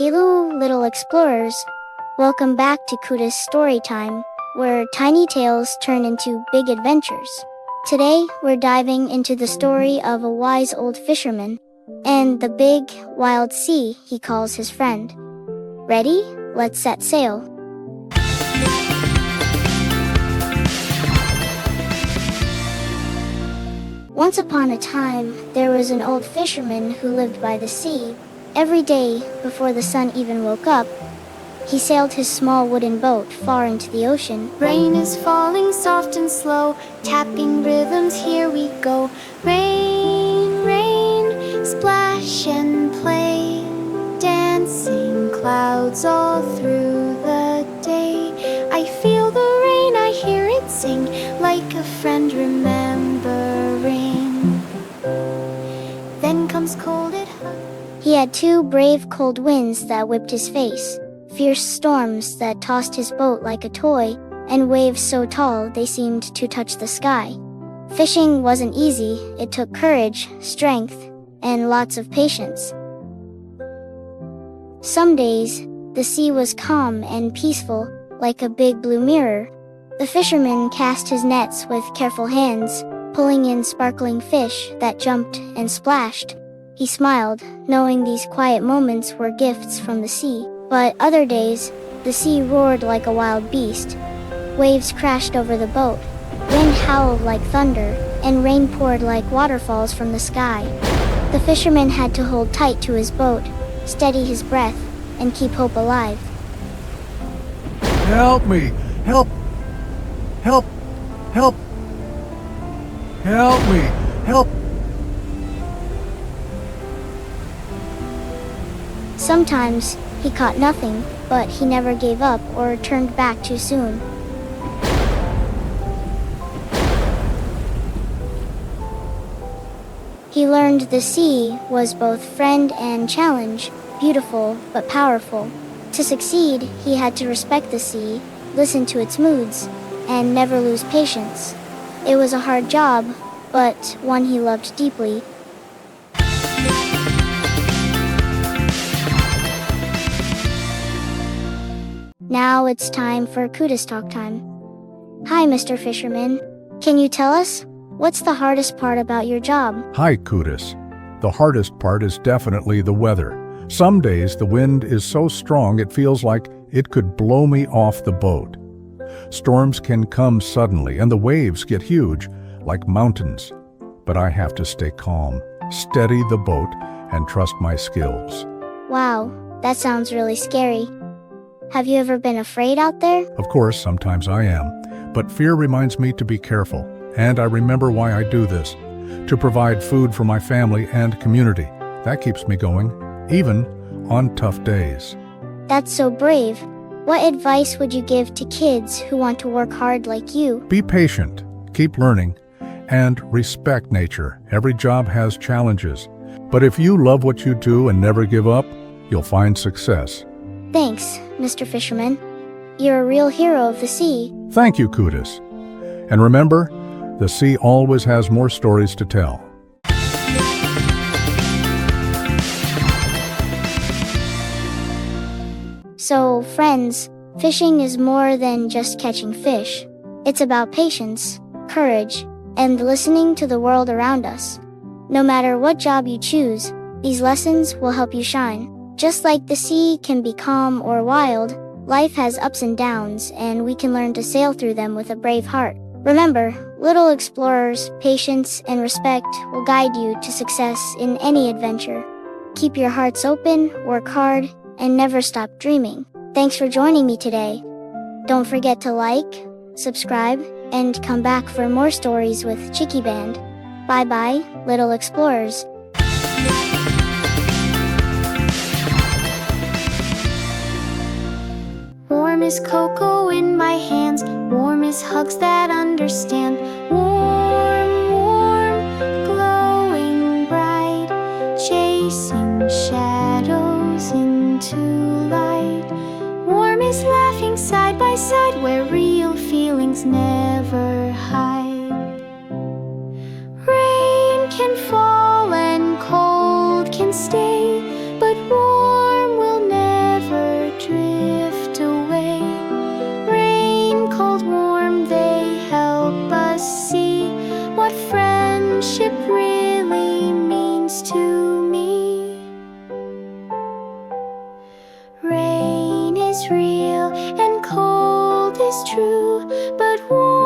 Hello, little explorers. Welcome back to Kutis Storytime, where tiny tales turn into big adventures. Today, we're diving into the story of a wise old fisherman and the big, wild sea he calls his friend. Ready? Let's set sail. Once upon a time, there was an old fisherman who lived by the sea. Every day, before the sun even woke up, he sailed his small wooden boat far into the ocean. Rain is falling soft and slow, tapping rhythms, here we go. Rain, rain, splash and play, dancing clouds all through the day. I feel the rain, I hear it sing, like a friend remembering. Then comes cold at home. He had two brave cold winds that whipped his face, fierce storms that tossed his boat like a toy, and waves so tall they seemed to touch the sky. Fishing wasn't easy. It took courage, strength, and lots of patience. Some days, the sea was calm and peaceful, like a big blue mirror. The fisherman cast his nets with careful hands, pulling in sparkling fish that jumped and splashed. He smiled, knowing these quiet moments were gifts from the sea. But other days, the sea roared like a wild beast. Waves crashed over the boat, wind howled like thunder, and rain poured like waterfalls from the sky. The fisherman had to hold tight to his boat, steady his breath, and keep hope alive. Help me! Help! Help! Help! Help me! Help! Sometimes, he caught nothing, but he never gave up or turned back too soon. He learned the sea was both friend and challenge, beautiful but powerful. To succeed, he had to respect the sea, listen to its moods, and never lose patience. It was a hard job, but one he loved deeply. Now it's time for Kutis Talk time. Hi, Mr. Fisherman. Can you tell us, what's the hardest part about your job? Hi, Kutis. The hardest part is definitely the weather. Some days the wind is so strong it feels like it could blow me off the boat. Storms can come suddenly and the waves get huge, like mountains. But I have to stay calm, steady the boat, and trust my skills. Wow, that sounds really scary. Have you ever been afraid out there? Of course, sometimes I am, but fear reminds me to be careful, and I remember why I do this, to provide food for my family and community. That keeps me going, even on tough days. That's so brave. What advice would you give to kids who want to work hard like you? Be patient, keep learning, and respect nature. Every job has challenges, but if you love what you do and never give up, you'll find success. Thanks, Mr. Fisherman. You're a real hero of the sea. Thank you, Kutis. And remember, the sea always has more stories to tell. So, friends, fishing is more than just catching fish. It's about patience, courage, and listening to the world around us. No matter what job you choose, these lessons will help you shine. Just like the sea can be calm or wild, life has ups and downs, and we can learn to sail through them with a brave heart. Remember, little explorers, patience and respect will guide you to success in any adventure. Keep your hearts open, work hard, and never stop dreaming. Thanks for joining me today. Don't forget to like, subscribe, and come back for more stories with Cheekyband. Bye-bye, little explorers. Warm as cocoa in my hands, warm as hugs that understand. Warm, warm, glowing bright, chasing shadows into light. Warm as laughing side by side, where real feelings never hide. Rain can fall and cold can stay, but warm will never warm.